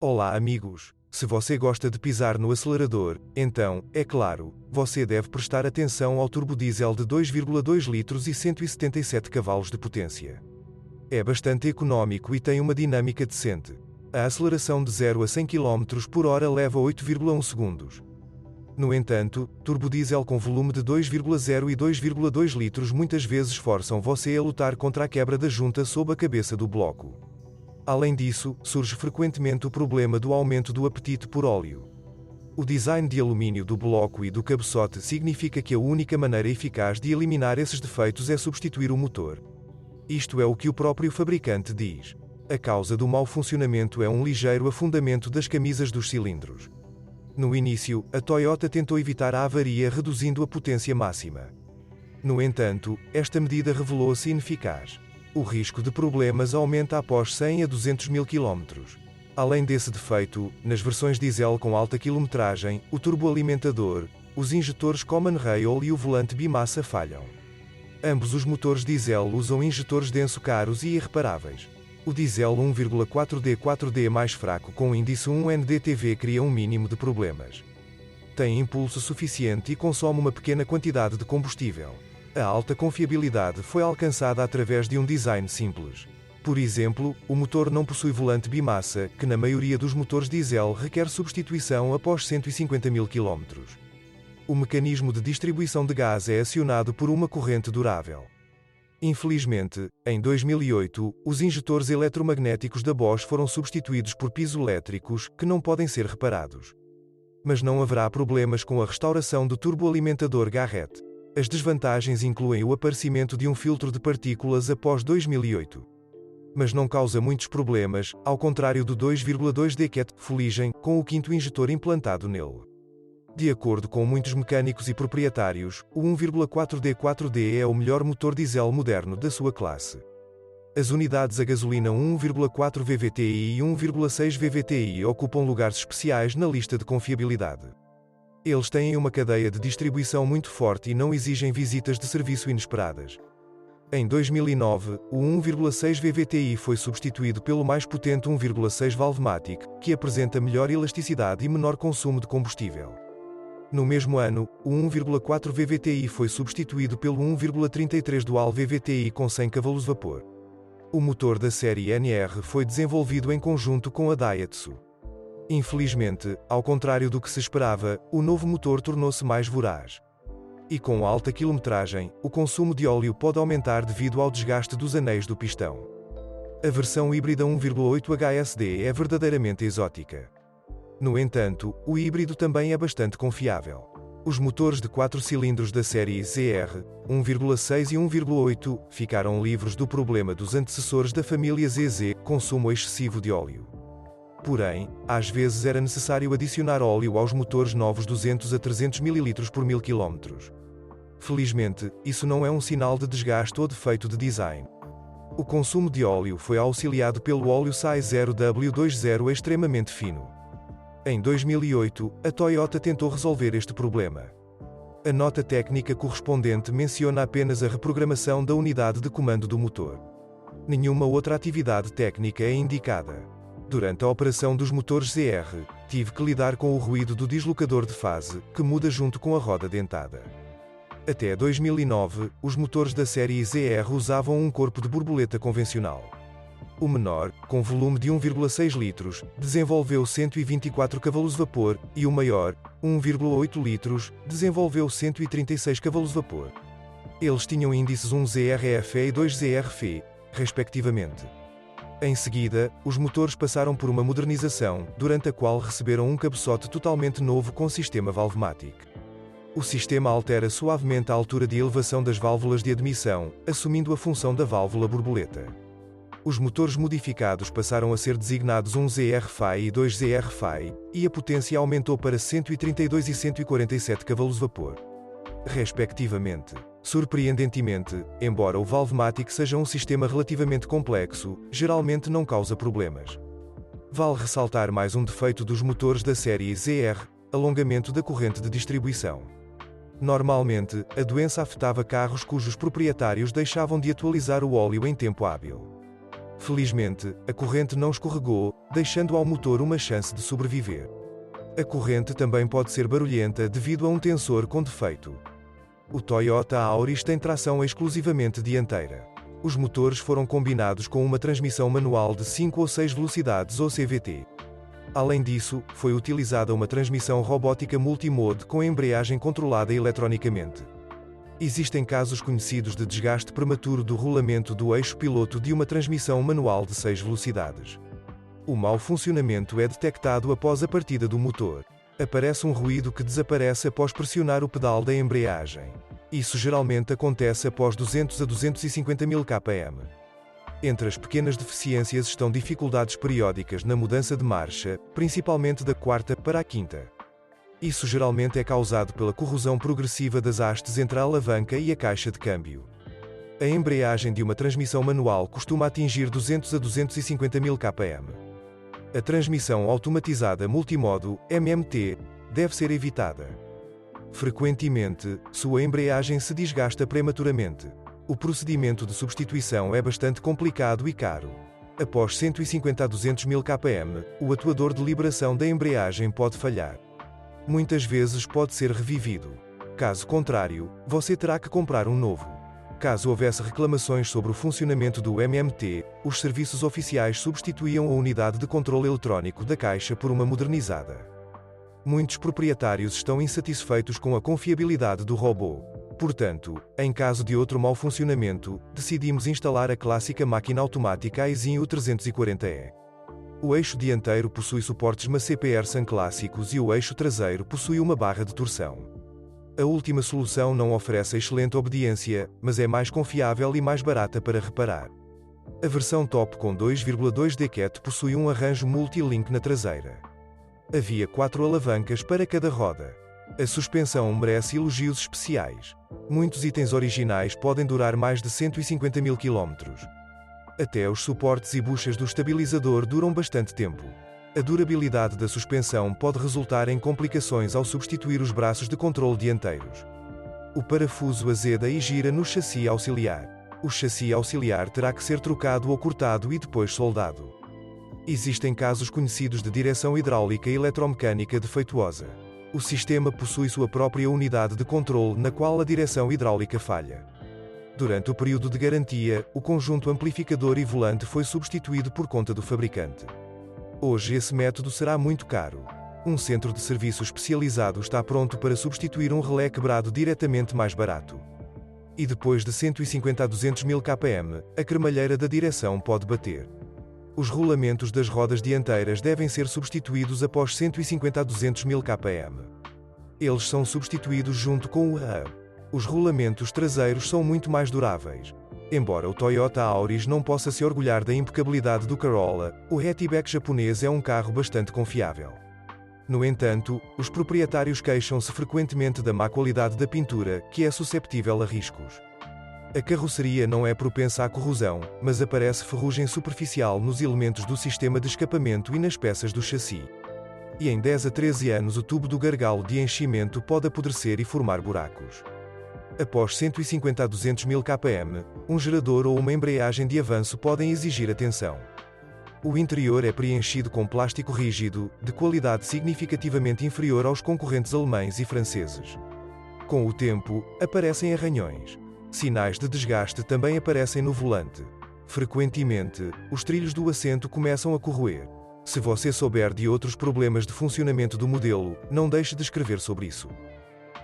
Olá amigos! Se você gosta de pisar no acelerador, então, é claro, você deve prestar atenção ao turbodiesel de 2,2 litros e 177 cavalos de potência. É bastante econômico e tem uma dinâmica decente. A aceleração de 0 a 100 km por hora leva 8,1 segundos. No entanto, turbodiesel com volume de 2,0 e 2,2 litros muitas vezes forçam você a lutar contra a quebra da junta sob a cabeça do bloco. Além disso, surge frequentemente o problema do aumento do apetite por óleo. O design de alumínio do bloco e do cabeçote significa que a única maneira eficaz de eliminar esses defeitos é substituir o motor. Isto é o que o próprio fabricante diz. A causa do mau funcionamento é um ligeiro afundamento das camisas dos cilindros. No início, a Toyota tentou evitar a avaria reduzindo a potência máxima. No entanto, esta medida revelou-se ineficaz. O risco de problemas aumenta após 100 a 200 mil km. Além desse defeito, nas versões diesel com alta quilometragem, o turboalimentador, os injetores Common Rail e o volante bimassa falham. Ambos os motores diesel usam injetores denso caros e irreparáveis. O diesel 1,4D mais fraco com índice 1 NDTV cria um mínimo de problemas. Tem impulso suficiente e consome uma pequena quantidade de combustível. A alta confiabilidade foi alcançada através de um design simples. Por exemplo, o motor não possui volante bimassa, que na maioria dos motores diesel requer substituição após 150 mil km. O mecanismo de distribuição de gás é acionado por uma corrente durável. Infelizmente, em 2008, os injetores eletromagnéticos da Bosch foram substituídos por piezoelétricos, que não podem ser reparados. Mas não haverá problemas com a restauração do turboalimentador Garrett. As desvantagens incluem o aparecimento de um filtro de partículas após 2008. Mas não causa muitos problemas, ao contrário do 2,2D Cat Fuligem, com o quinto injetor implantado nele. De acordo com muitos mecânicos e proprietários, o 1,4D é o melhor motor diesel moderno da sua classe. As unidades a gasolina 1,4 VVTi e 1,6 VVTi ocupam lugares especiais na lista de confiabilidade. Eles têm uma cadeia de distribuição muito forte e não exigem visitas de serviço inesperadas. Em 2009, o 1,6 VVTi foi substituído pelo mais potente 1,6 Valvematic, que apresenta melhor elasticidade e menor consumo de combustível. No mesmo ano, o 1,4 VVTi foi substituído pelo 1,33 Dual VVTi com 100 cavalos de vapor. O motor da série NR foi desenvolvido em conjunto com a Daihatsu. Infelizmente, ao contrário do que se esperava, o novo motor tornou-se mais voraz. E com alta quilometragem, o consumo de óleo pode aumentar devido ao desgaste dos anéis do pistão. A versão híbrida 1,8 HSD é verdadeiramente exótica. No entanto, o híbrido também é bastante confiável. Os motores de 4 cilindros da série ZR, 1,6 e 1,8, ficaram livres do problema dos antecessores da família ZZ, consumo excessivo de óleo. Porém, às vezes era necessário adicionar óleo aos motores novos 200 a 300 ml por 1000 km. Felizmente, isso não é um sinal de desgaste ou defeito de design. O consumo de óleo foi auxiliado pelo óleo SAE 0W20 extremamente fino. Em 2008, a Toyota tentou resolver este problema. A nota técnica correspondente menciona apenas a reprogramação da unidade de comando do motor. Nenhuma outra atividade técnica é indicada. Durante a operação dos motores ZR, tive que lidar com o ruído do deslocador de fase, que muda junto com a roda dentada. Até 2009, os motores da série ZR usavam um corpo de borboleta convencional. O menor, com volume de 1,6 litros, desenvolveu 124 cavalos de vapor, e o maior, 1,8 litros, desenvolveu 136 cavalos de vapor. Eles tinham índices 1ZRFE e 2ZRFE, respectivamente. Em seguida, os motores passaram por uma modernização, durante a qual receberam um cabeçote totalmente novo com sistema Valvematic. O sistema altera suavemente a altura de elevação das válvulas de admissão, assumindo a função da válvula borboleta. Os motores modificados passaram a ser designados 1ZRFi e 2ZRFi, e a potência aumentou para 132 e 147 cavalos de vapor, respectivamente. Surpreendentemente, embora o Valvematic seja um sistema relativamente complexo, geralmente não causa problemas. Vale ressaltar mais um defeito dos motores da série ZR: alongamento da corrente de distribuição. Normalmente, a doença afetava carros cujos proprietários deixavam de atualizar o óleo em tempo hábil. Felizmente, a corrente não escorregou, deixando ao motor uma chance de sobreviver. A corrente também pode ser barulhenta devido a um tensor com defeito. O Toyota Auris tem tração exclusivamente dianteira. Os motores foram combinados com uma transmissão manual de 5 ou 6 velocidades ou CVT. Além disso, foi utilizada uma transmissão robótica multimode com embreagem controlada eletronicamente. Existem casos conhecidos de desgaste prematuro do rolamento do eixo piloto de uma transmissão manual de 6 velocidades. O mau funcionamento é detectado após a partida do motor. Aparece um ruído que desaparece após pressionar o pedal da embreagem. Isso geralmente acontece após 200 a 250 mil km. Entre as pequenas deficiências estão dificuldades periódicas na mudança de marcha, principalmente da quarta para a quinta. Isso geralmente é causado pela corrosão progressiva das hastes entre a alavanca e a caixa de câmbio. A embreagem de uma transmissão manual costuma atingir 200 a 250 mil km. A transmissão automatizada multimodo, MMT, deve ser evitada. Frequentemente, sua embreagem se desgasta prematuramente. O procedimento de substituição é bastante complicado e caro. Após 150 a 200 mil km, o atuador de liberação da embreagem pode falhar. Muitas vezes pode ser revivido. Caso contrário, você terá que comprar um novo. Caso houvesse reclamações sobre o funcionamento do MMT, os serviços oficiais substituíam a unidade de controle eletrónico da caixa por uma modernizada. Muitos proprietários estão insatisfeitos com a confiabilidade do robô. Portanto, em caso de outro mau funcionamento, decidimos instalar a clássica máquina automática Aisin U340E. O eixo dianteiro possui suportes MacPherson clássicos e o eixo traseiro possui uma barra de torção. A última solução não oferece excelente obediência, mas é mais confiável e mais barata para reparar. A versão top com 2.2D CAT possui um arranjo multi-link na traseira. Havia 4 alavancas para cada roda. A suspensão merece elogios especiais. Muitos itens originais podem durar mais de 150 mil km. Até os suportes e buchas do estabilizador duram bastante tempo. A durabilidade da suspensão pode resultar em complicações ao substituir os braços de controle dianteiros. O parafuso azeda e gira no chassi auxiliar. O chassi auxiliar terá que ser trocado ou cortado e depois soldado. Existem casos conhecidos de direção hidráulica e eletromecânica defeituosa. O sistema possui sua própria unidade de controle na qual a direção hidráulica falha. Durante o período de garantia, o conjunto amplificador e volante foi substituído por conta do fabricante. Hoje esse método será muito caro. Um centro de serviço especializado está pronto para substituir um relé quebrado diretamente mais barato. E depois de 150 a 200 mil km, a cremalheira da direção pode bater. Os rolamentos das rodas dianteiras devem ser substituídos após 150 a 200 mil km. Eles são substituídos junto com o hub. Os rolamentos traseiros são muito mais duráveis. Embora o Toyota Auris não possa se orgulhar da impecabilidade do Corolla, o hatchback japonês é um carro bastante confiável. No entanto, os proprietários queixam-se frequentemente da má qualidade da pintura, que é susceptível a riscos. A carroceria não é propensa à corrosão, mas aparece ferrugem superficial nos elementos do sistema de escapamento e nas peças do chassi. E em 10 a 13 anos o tubo do gargalo de enchimento pode apodrecer e formar buracos. Após 150 a 200 mil km, um gerador ou uma embreagem de avanço podem exigir atenção. O interior é preenchido com plástico rígido, de qualidade significativamente inferior aos concorrentes alemães e franceses. Com o tempo, aparecem arranhões. Sinais de desgaste também aparecem no volante. Frequentemente, os trilhos do assento começam a corroer. Se você souber de outros problemas de funcionamento do modelo, não deixe de escrever sobre isso.